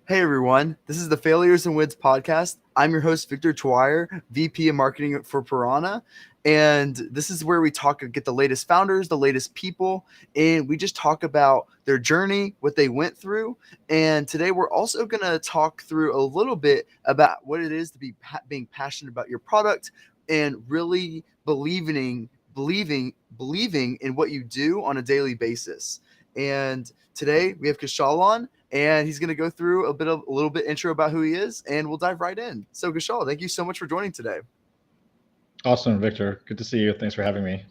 Hey everyone, this is the Failures and Wins podcast. I'm your host, Victor Dwyer, VP of Marketing for Pirawna. And this is where we get the latest founders, the latest people, and we just talk about their journey, what they went through. And today we're also going to talk through a little bit about what it is to be being passionate about your product and really believing in what you do on a daily basis. And today we have Kaushal on, and he's going to go through a little bit intro about who he is, and we'll dive right in. So, Kaushal, thank you so much for joining today. Awesome, Victor. Good to see you. Thanks for having me.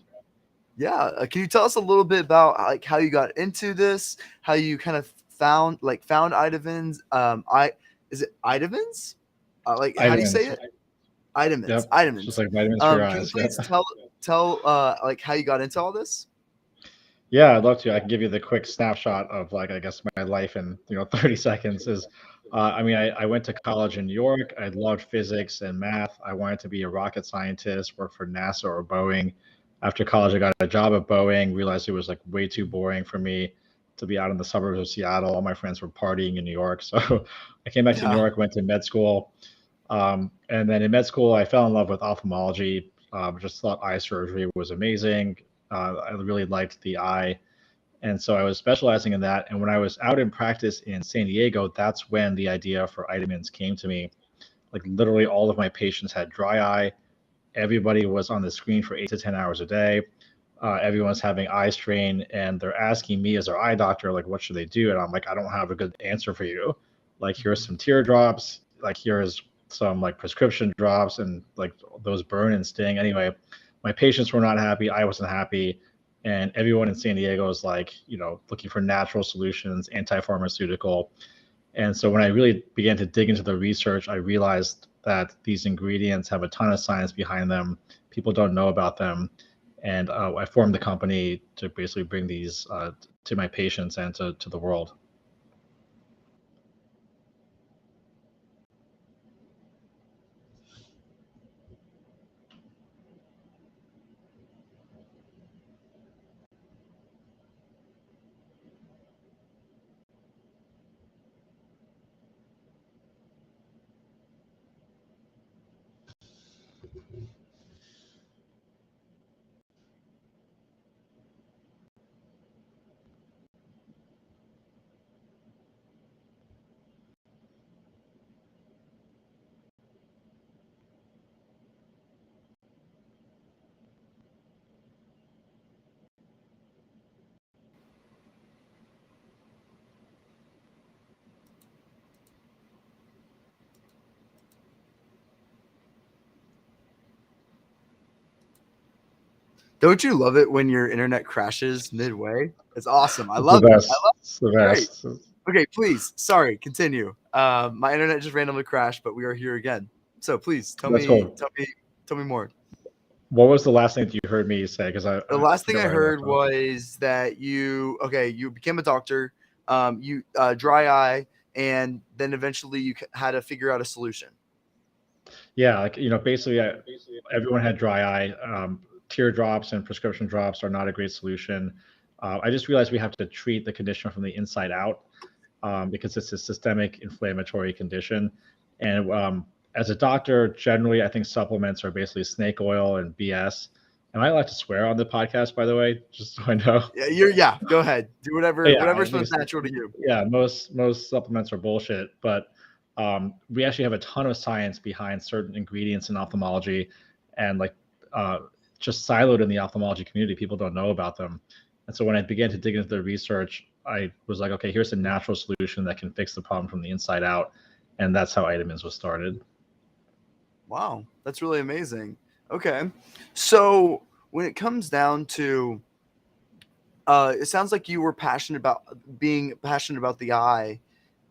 Yeah, can you tell us a little bit about like how you got into this, how you kind of found Itamins? I is it Itamins? Like how do you say Vitamins. it? Itamins, Yep. It's just Itamins. like vitamins for your Can you eyes. Yep. please tell like how you got into all this? Yeah, I'd love to. I can give you the quick snapshot of like I guess my life in 30 seconds is. I went to college in New York. I loved physics and math. I wanted to be a rocket scientist, work for NASA or Boeing. After college, I got a job at Boeing. Realized it was like way too boring for me to be out in the suburbs of Seattle. All my friends were partying in New York, so I came back to New Yeah. York, went to med school. And then in med school, I fell in love with ophthalmology. Just thought eye surgery was amazing. I really liked the eye. And so I was specializing in that. And when I was out in practice in San Diego, that's when the idea for Itamins came to me. Like literally all of my patients had dry eye. Everybody was on the screen for 8 to 10 hours a day. Everyone's having eye strain, and they're asking me as their eye doctor, like, what should they do? And I'm like, I don't have a good answer for you. Like, here's some teardrops. Like, here's some like prescription drops, and like those burn and sting. Anyway, my patients were not happy. I wasn't happy, and everyone in San Diego is like, looking for natural solutions, anti-pharmaceutical. And so when I really began to dig into the research, I realized that these ingredients have a ton of science behind them. People don't know about them. And I formed the company to basically bring these to my patients and to the world. Don't you love it when your internet crashes midway? It's awesome. I It's the love it. I best. love It's the it. Great. best. Okay, please. Sorry, continue. My internet just randomly crashed, but we are here again. So please That's cool. tell me more. What was the last thing that you heard me say? Because The I last thing forgot I where I left heard off. was that you became a doctor, you dry eye, and then eventually had to figure out a solution. Yeah, like basically, everyone had dry eye. Teardrops and prescription drops are not a great solution. I just realized we have to treat the condition from the inside out because it's a systemic inflammatory condition. And as a doctor, generally, I think supplements are basically snake oil and BS. Am I allowed to swear on the podcast, by the way? Just so I know. Yeah. Go ahead. Do Yeah, I whatever's think most natural to you. yeah, most supplements are bullshit, but we actually have a ton of science behind certain ingredients in ophthalmology, and like uh, just siloed in the ophthalmology community, people don't know about them. And so when I began to dig into the research, I was like, okay, here's a natural solution that can fix the problem from the inside out, and that's how Itamins was started. Wow, that's really amazing. Okay, so when it comes down to it sounds like you were being passionate about the eye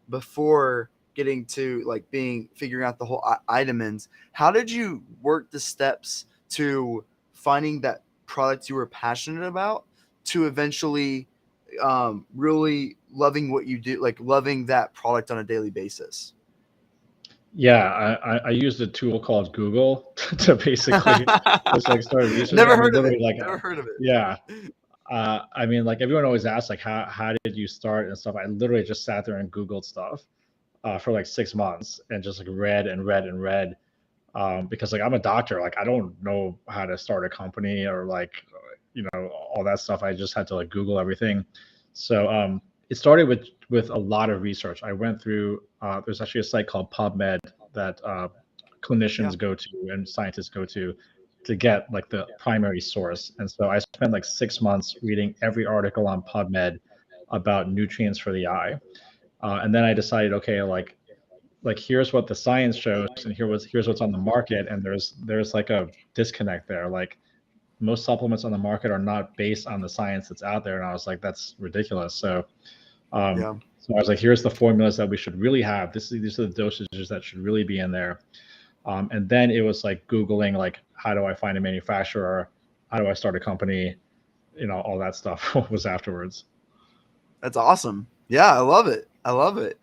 before getting to like being figuring out the whole vitamins. How did you work the steps to finding that product you were passionate about to eventually really loving what you do, like loving that product on a daily basis? Yeah, I used a tool called Google to basically just like start researching. I Never mean, heard of it. literally, like, Never heard of it. yeah. I mean, like everyone always asks, like, how did you start and stuff. I literally just sat there and Googled stuff. for like 6 months and just like read and read and read, because like I'm a doctor, like I don't know how to start a company or like all that stuff. I just had to like Google everything. So it started with a lot of research. I went through. There's actually a site called PubMed that Yeah. clinicians go to and scientists go to get like the primary source. And so I spent like 6 months reading every article on PubMed about nutrients for the eye. And then I decided, okay, like here's what the science shows and here's what's on the market, and there's like a disconnect there. Like most supplements on the market are not based on the science that's out there, and I was like, that's ridiculous. Yeah. So I was like, here's the formulas that we should really have. These are the dosages that should really be in there. And then it was like Googling, like, how do I find a manufacturer? How do I start a company? All that stuff was afterwards. That's awesome. Yeah, I love it. I love it.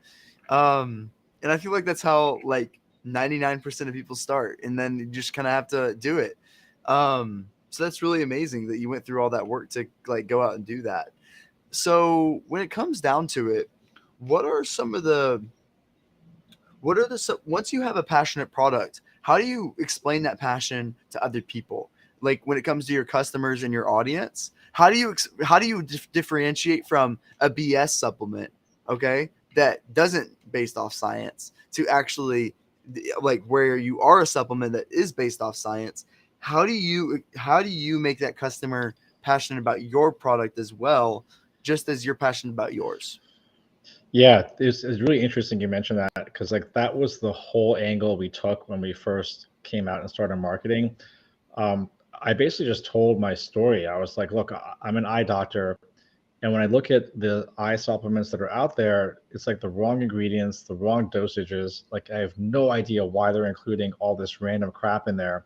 And I feel like that's how like 99% of people start, and then you just kind of have to do it. So that's really amazing that you went through all that work to like go out and do that. So when it comes down to it, what are some of the once you have a passionate product, how do you explain that passion to other people? Like when it comes to your customers and your audience, how do you differentiate from a BS supplement, okay, that doesn't based off science to actually like where you are a supplement that is based off science? How do you make that customer passionate about your product as well, just as you're passionate about yours? Yeah, it's really interesting you mentioned that, because like that was the whole angle we took when we first came out and started marketing. I basically just told my story. I was like, look, I'm an eye doctor, and when I look at the eye supplements that are out there, it's like the wrong ingredients, the wrong dosages. Like I have no idea why they're including all this random crap in there.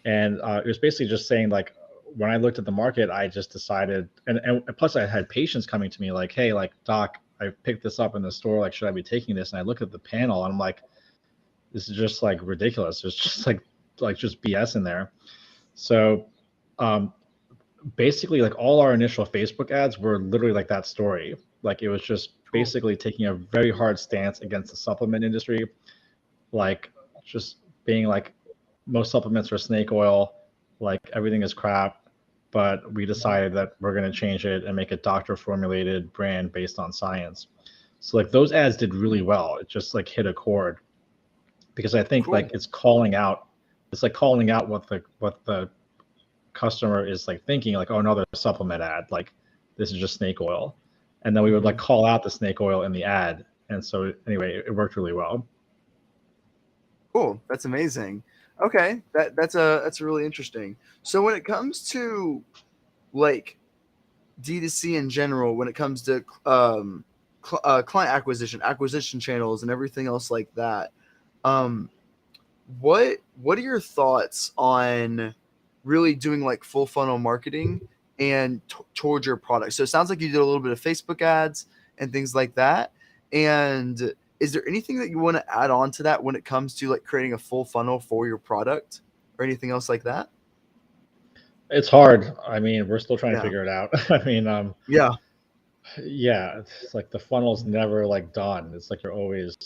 And it was basically just saying like, when I looked at the market, I just decided, and plus I had patients coming to me like, hey, like doc, I picked this up in the store. Like, should I be taking this? And I look at the panel and I'm like, this is just like ridiculous. There's just like just BS in there. So um, basically, like all our initial Facebook ads were literally like that story. Like it was just Cool. basically taking a very hard stance against the supplement industry, like just being like, most supplements are snake oil, like everything is crap. But we decided that we're going to change it and make a doctor formulated brand based on science. So like those ads did really well. It just like hit a chord, because I think Cool. like it's calling out what the customer is like thinking, like, oh, another supplement ad, like this is just snake oil. And then we would like Mhm. call out the snake oil in the ad. And so anyway, it worked really well. Cool. That's amazing. Okay, that's really interesting. So when it comes to like D2C in general, when it comes to client acquisition channels, and everything else like that, um, what are your thoughts on really doing like full funnel marketing and towards your product? So it sounds like you did a little bit of Facebook ads and things like that. And is there anything that you want to add on to that when it comes to like creating a full funnel for your product or anything else like that? It's hard. I mean, we're still trying to Yeah. figure it out. I mean, Yeah. yeah, it's like the funnel's never like done. It's like you're always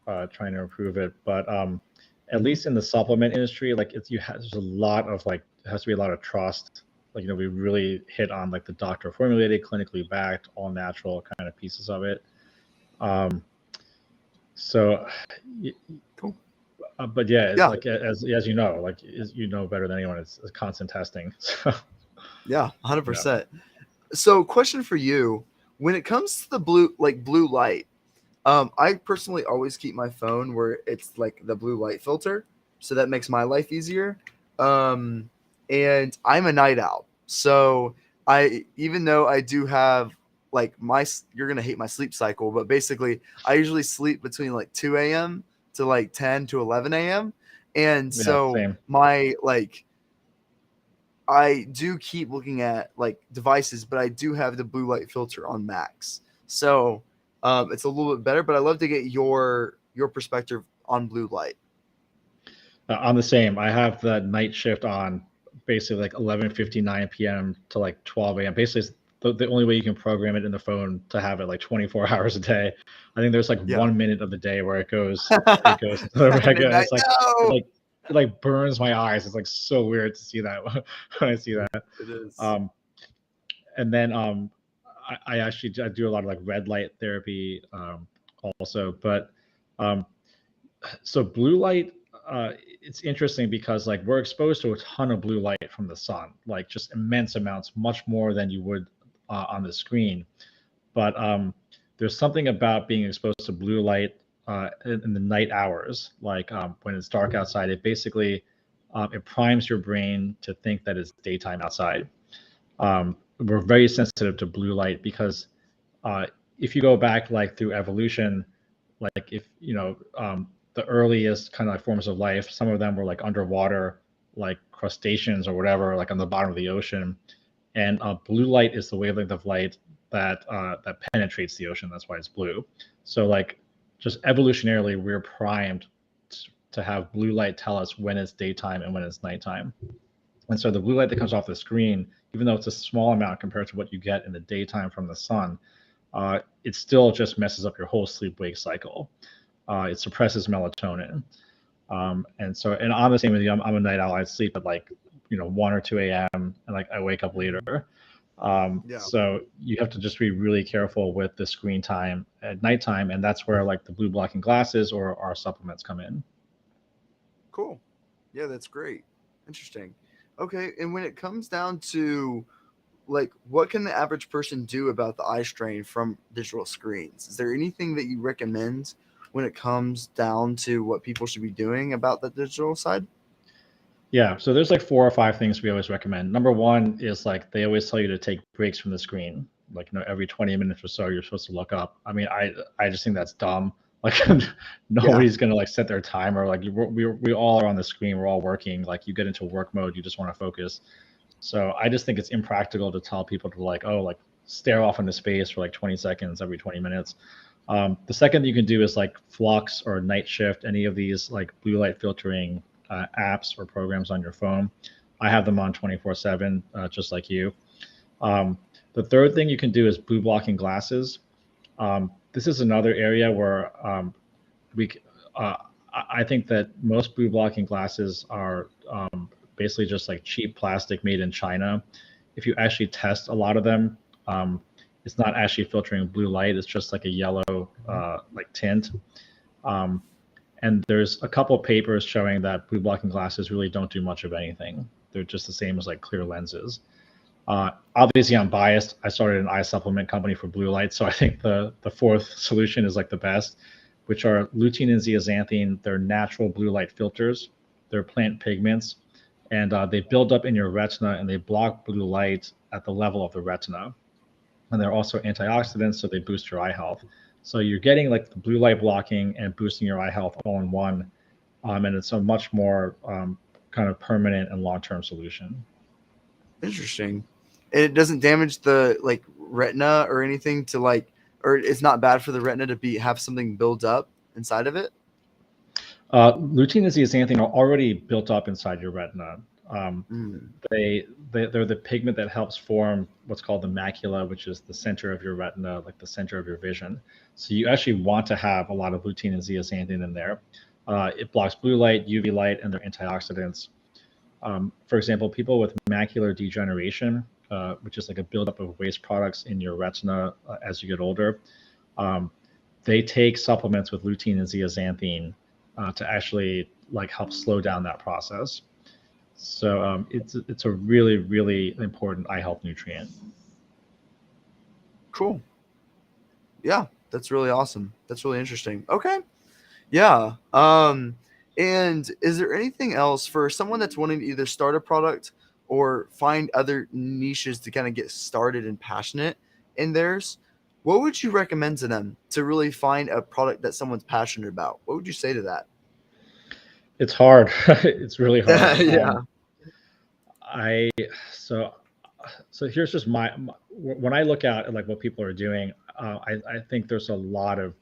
trying to improve it. But at Hmm. least in the supplement industry, like there's a lot of like, it has to be a lot of trust. Like, we really hit on like the doctor formulated, clinically backed, all natural kind of pieces of it. Um, so, Cool. but yeah, it's Yeah. like as you know, like you know better than anyone, it's constant testing. So Yeah. yeah. 100%. So question for you, when it comes to the blue light, I personally always keep my phone where it's like the blue light filter, so that makes my life easier. Um, and I'm a night owl, so I even though I do have like you're gonna hate my sleep cycle, but basically I usually sleep between like 2 a.m. to like 10 to 11 a.m. And Yeah, so same. my like I do keep looking at like devices, but I do have the blue light filter on max. So it's a little bit better, but I'd love to get your perspective on blue light. I'm the same. I have the night shift on basically like 11:59 p.m. to like 12 a.m. Basically, the only way you can program it in the phone to have it like 24 hours a day. I think there's like Yeah. 1 minute of the day where it goes into the regular. Midnight. It's like it No. like it like burns my eyes. It's like so weird to see that when I see that. It is. Um, and then I actually I do a lot of like red light therapy also, but um, so blue light, it's interesting because like we're exposed to a ton of blue light from the sun, like just immense amounts, much more than you would on the screen. But there's something about being exposed to blue light in the night hours, like when it's dark outside. It basically it primes your brain to think that it's daytime outside. We're very sensitive to blue light because uh, if you go back like through evolution, like if the earliest kind of like forms of life, some of them were like underwater, like crustaceans or whatever, like on the bottom of the ocean. And blue light is the wavelength of light that penetrates the ocean. That's why it's blue. So like just evolutionarily, we're primed to have blue light tell us when it's daytime and when it's nighttime. And so the blue light that comes off the screen, even though it's a small amount compared to what you get in the daytime from the sun, it still just messes up your whole sleep-wake cycle. It suppresses melatonin. And I'm the same with you. I'm a night owl. I sleep at like 1 or 2 a.m. and like I wake up later. Yeah. So you have to just be really careful with the screen time at nighttime, and that's where like the blue blocking glasses or our supplements come in. Cool. Yeah, that's great. Interesting. Okay, and when it comes down to like what can the average person do about the eye strain from digital screens? Is there anything that you recommend when it comes down to what people should be doing about the digital side? Yeah, so there's like 4 or 5 things we always recommend. Number one is like they always tell you to take breaks from the screen. Like every 20 minutes or so, you're supposed to look up. I mean, I just think that's dumb. Like Yeah. nobody's gonna like set their timer. Like we all are on the screen. We're all working. Like you get into work mode, you just want to focus. So I just think it's impractical to tell people to like, oh, like stare off into space for like 20 seconds every 20 minutes. The second thing you can do is like Flux or Night Shift, any of these like blue light filtering apps or programs on your phone. I have them on 24/7, just like you. Um, the third thing you can do is blue blocking glasses. This is another area where we, uh, I think that most blue blocking glasses are basically just like cheap plastic made in China. If you actually test a lot of them, it's not actually filtering blue light. It's just like a yellow like tint. Um, and there's a couple papers showing that blue blocking glasses really don't do much of anything. They're just the same as like clear lenses. Obviously, I'm biased. I started an eye supplement company for blue light, so I think the fourth solution is like the best, which are lutein and zeaxanthin. They're natural blue light filters. They're plant pigments, and they build up in your retina and they block blue light at the level of the retina. And they're also antioxidants, so they boost your eye health. So you're getting like the blue light blocking and boosting your eye health all in one, and it's a much more kind of permanent and long-term solution. Interesting. And it doesn't damage the like retina or anything to like or it's not bad for the retina to be have something build up inside of it? Lutein and zeaxanthin are already built up inside your retina. Um, Mm. they're the pigment that helps form what's called the macula, which is the center of your retina, like the center of your vision. So you actually want to have a lot of lutein and zeaxanthin in there. It blocks blue light, UV light, and they're antioxidants. For example, people with macular degeneration, which is like a buildup of waste products in your retina as you get older, um, they take supplements with lutein and zeaxanthin to actually like help slow down that process. So it's a really really important eye health nutrient. Cool. Yeah, that's really awesome. That's really interesting. Okay. Yeah. And is there anything else for someone that's wanting to either start a product or find other niches to kind of get started and passionate in theirs? What would you recommend to them to really find a product that someone's passionate about? What would you say to that? It's hard. It's really hard. Yeah. I so so here's just my when I look at like what people are doing, I think there's a lot of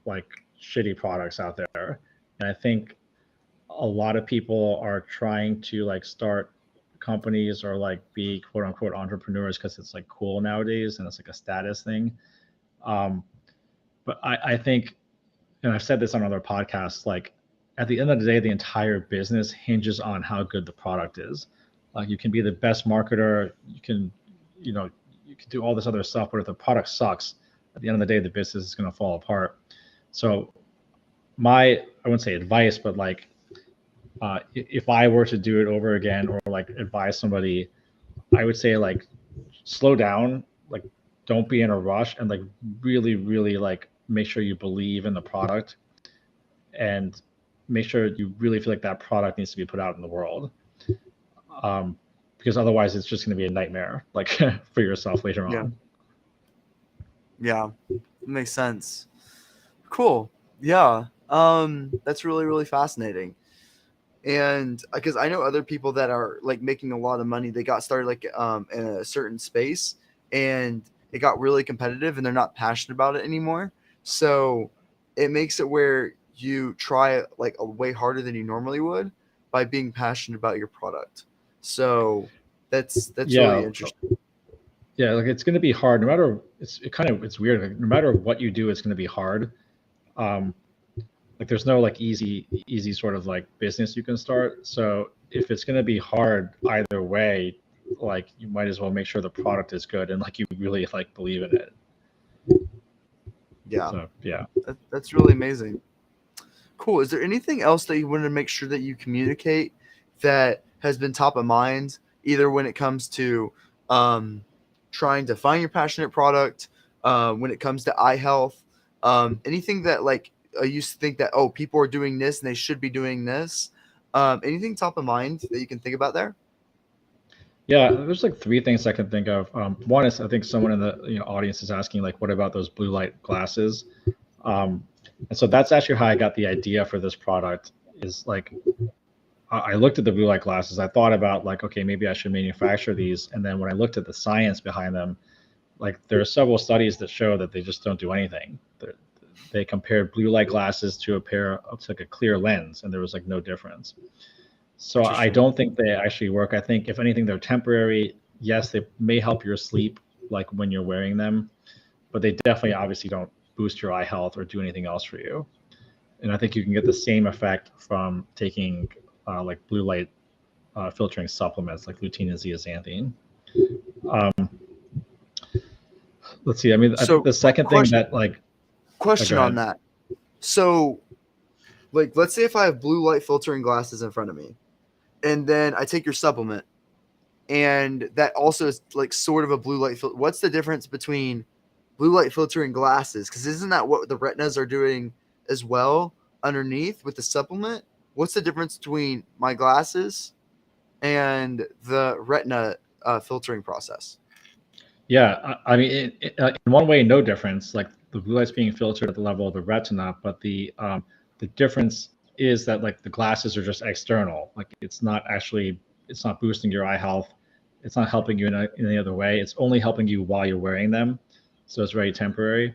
like shitty products out there, and I think a lot of people are trying to like start companies or like be quote unquote entrepreneurs because it's like cool nowadays and it's like a status thing. Um, but I think, and I've said this on other podcasts, like at the end of the day, the entire business hinges on how good the product is. Like you can be the best marketer, you know, you can do all this other stuff, but if the product sucks, at the end of the day, the business is going to fall apart. So I wouldn't say advice, but like if I were to do it over again or like advise somebody, I would say like slow down, like don't be in a rush, and like really, really like make sure you believe in the product and make sure you really feel like that product needs to be put out in the world. Because otherwise it's just going to be a nightmare like for yourself later Yeah. on. Yeah. Makes sense. Cool. Yeah. That's really, really fascinating. And because I know other people that are like making a lot of money, they got started like in a certain space and it got really competitive and they're not passionate about it anymore. So it makes it where you try it like a way harder than you normally would by being passionate about your product. So that's really Yeah, interesting. yeah, like it's going to be hard no matter it's weird, like, no matter what you do it's going to be hard. um like there's no like easy sort of like business you can start. So if it's going to be hard either way, like you might as well make sure the product is good and like you really like believe in it. Yeah. So yeah. That's really amazing. Cool. Is there anything else that you wanted to make sure that you communicate that has been top of mind, either when it comes to um, trying to find your passionate product, when it comes to eye health, anything that like you used to think that, oh, people are doing this and they should be doing this? Anything top of mind that you can think about there? Yeah, there's like three things I can think of. One is I think someone in the audience is asking like, what about those blue light glasses? Um, and so that's actually how I got the idea for this product. Is like I looked at the blue light glasses. I thought about like, okay, maybe I should manufacture these. And then when I looked at the science behind them, like there are several studies that show that they just don't do anything. They compared blue light glasses to a pair of like a clear lens, and there was like no difference. So I Interesting. don't think they actually work. I think if anything, they're temporary. Yes, they may help your sleep, like when you're wearing them, but they definitely obviously don't boost your eye health or do anything else for you. And I think you can get the same effect from taking like blue light filtering supplements like lutein and zeaxanthin. Um, let's see. I mean, I think So, the second thing question that like, go question on ahead. that. So, like, let's say if I have blue light filtering glasses in front of me, and then I take your supplement, and that also is like sort of a blue light filter. What's the difference between blue light filtering glasses? Because isn't that what the retinas are doing as well underneath with the supplement? What's the difference between my glasses and the retina filtering process? Yeah, I mean, in one way, no difference. Like the blue light's being filtered at the level of the retina, but the difference is that like the glasses are just external. Like it's not boosting your eye health. It's not helping you in any other way. It's only helping you while you're wearing them. So it's very temporary.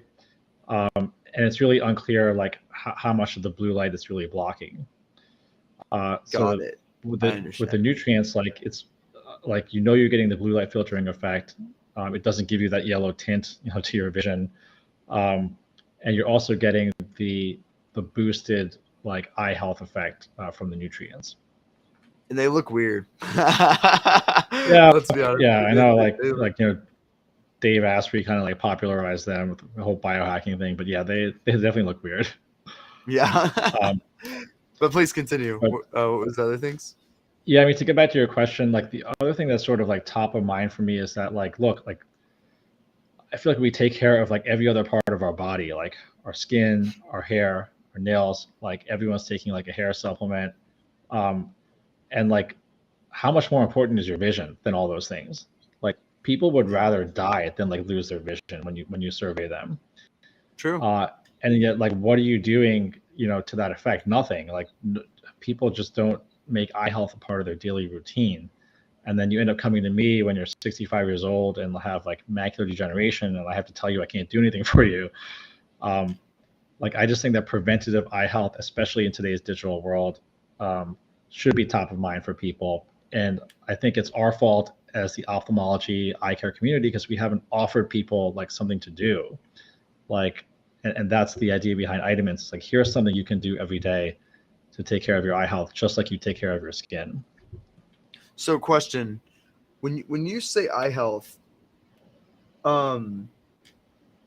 And it's really unclear like how much of the blue light it's really blocking. Got So it. with I the understand. nutrients, like it's like you're getting the blue light filtering effect. It doesn't give you that yellow tint, to your vision, um, and you're also getting the boosted like eye health effect from the nutrients. And they look weird. Yeah, Let's be honest. yeah, I know. They look, Like Dave Asprey kind of like popularized them with the whole biohacking thing, but yeah, they definitely look weird. yeah. Um, But please continue. but What was the other things? yeah, I mean, to get back to your question, like the other thing that's sort of like top of mind for me is that like, look, like I feel like we take care of like every other part of our body, like our skin, our hair, our nails. Like everyone's taking like a hair supplement, um, and like how much more important is your vision than all those things? Like people would Yeah. rather die than like lose their vision when you survey them. True. Uh, and yet, like, what are you doing, to that effect? Nothing. Like people just don't make eye health a part of their daily routine. And then you end up coming to me when you're 65 years old and have like macular degeneration, and I have to tell you I can't do anything for you. Um, like I just think that preventative eye health, especially in today's digital world, should be top of mind for people. And I think it's our fault as the ophthalmology eye care community because we haven't offered people like something to do. Like, and that's the idea behind Eyetamins. It's like, here's something you can do every day to take care of your eye health, just like you take care of your skin. So, question: when you say eye health, um,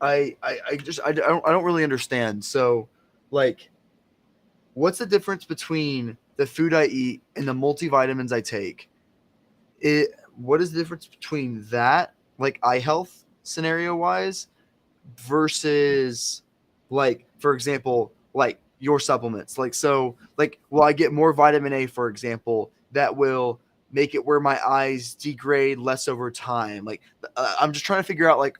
I don't really understand. So, like, what's the difference between the food I eat and the multivitamins I take? What is the difference between that, like eye health scenario wise, versus, like, for example, like your supplements? Like, so, like, will I get more vitamin A, for example, that will make it where my eyes degrade less over time? Like, I'm just trying to figure out, like,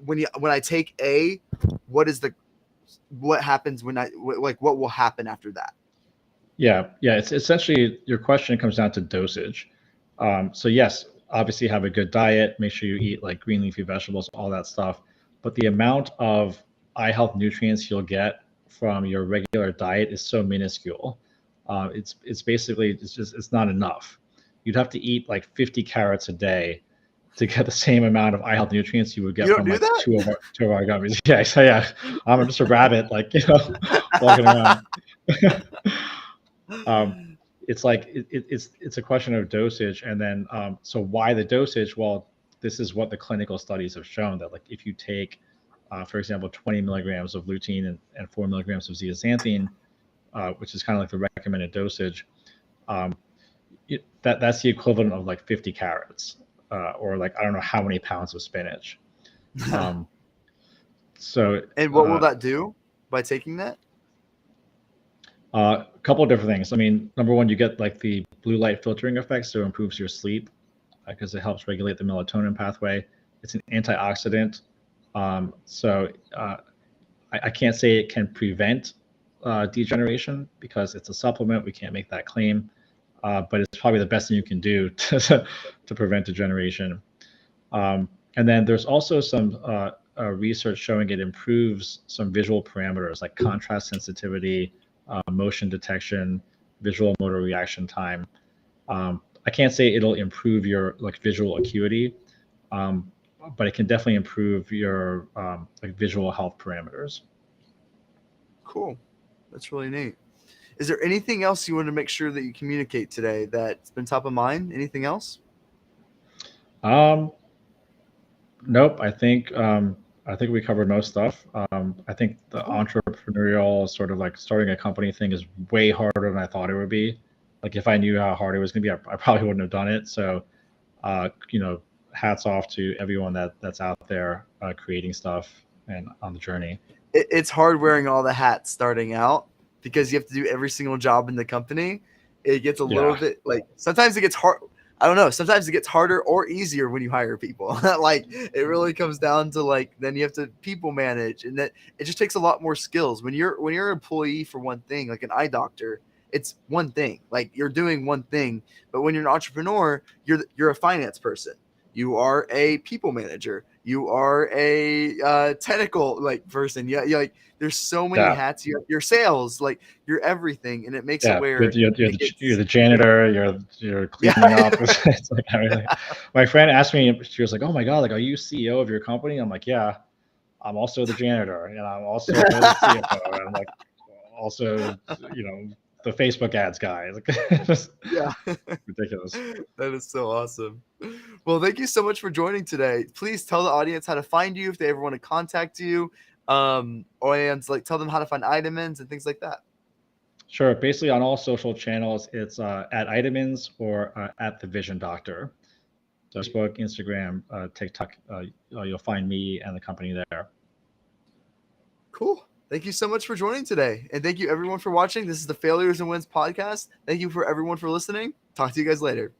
when I take A, what happens like, what will happen after that? Yeah. It's essentially your question comes down to dosage. So yes, obviously have a good diet. Make sure you eat like green leafy vegetables, all that stuff. But the amount of eye health nutrients you'll get from your regular diet is so minuscule. It's basically it's not enough. You'd have to eat like 50 carrots a day to get the same amount of eye health nutrients you would You get don't from do like that? two of our gummies. Yeah, so yeah, I'm just a rabbit, like walking around. It's like it's a question of dosage, and then so why the dosage? Well, this is what the clinical studies have shown, that like if you take, for example, 20 milligrams of lutein and 4 milligrams of zeaxanthin, which is kind of like the recommended dosage, um, that's the equivalent of like 50 carrots, or like I don't know how many pounds of spinach. Um, so And what will that do by taking that? A couple of different things. I mean, number one, you get like the blue light filtering effect, so it improves your sleep because it helps regulate the melatonin pathway. It's an antioxidant, so I can't say it can prevent degeneration because it's a supplement. We can't make that claim, but it's probably the best thing you can do to prevent degeneration. And then there's also some research showing it improves some visual parameters like contrast sensitivity, motion detection, visual motor reaction time. I can't say it'll improve your like visual acuity, um, but it can definitely improve your like visual health parameters. Cool. That's really neat. Is there anything else you want to make sure that you communicate today that's been top of mind? Anything else? Um, Nope. I think we covered most stuff. I think the Cool. entrepreneurial sort of like starting a company thing is way harder than I thought it would be. Like if I knew how hard it was going to be, I probably wouldn't have done it. So, you know, hats off to everyone that's out there creating stuff and on the journey. It's hard wearing all the hats starting out because you have to do every single job in the company. It gets a little Yeah. bit, like, sometimes it gets hard. I don't know. Sometimes it gets harder or easier when you hire people. Like, it really comes down to, like, then you have to people manage, and that it just takes a lot more skills. When you're an employee for one thing, like an eye doctor, it's one thing. Like, you're doing one thing. But when you're an entrepreneur, you're a finance person. You are a people manager. You are a technical, like, person. Yeah, like, there's so many Yeah. hats. You're sales, like, you're everything, and it makes it Yeah, where it you're gets the janitor, you're cleaning yeah. up. It's like everything. My friend asked me, she was like, "Oh my God, like, are you CEO of your company?" I'm like, "Yeah, I'm also the janitor, and I'm also the CFO, and I'm like also, you know, the Facebook ads guy." Like, just Yeah. ridiculous. That is so awesome. Well, thank you so much for joining today. Please tell the audience how to find you if they ever want to contact you, and, like, tell them how to find Eyetamins and things like that. Sure. Basically, on all social channels, it's at Eyetamins or at the Vision Doctor. So Facebook, Instagram, TikTok, you'll find me and the company there. Cool. Thank you so much for joining today. And thank you everyone for watching. This is the Failures and Wins podcast. Thank you for everyone for listening. Talk to you guys later.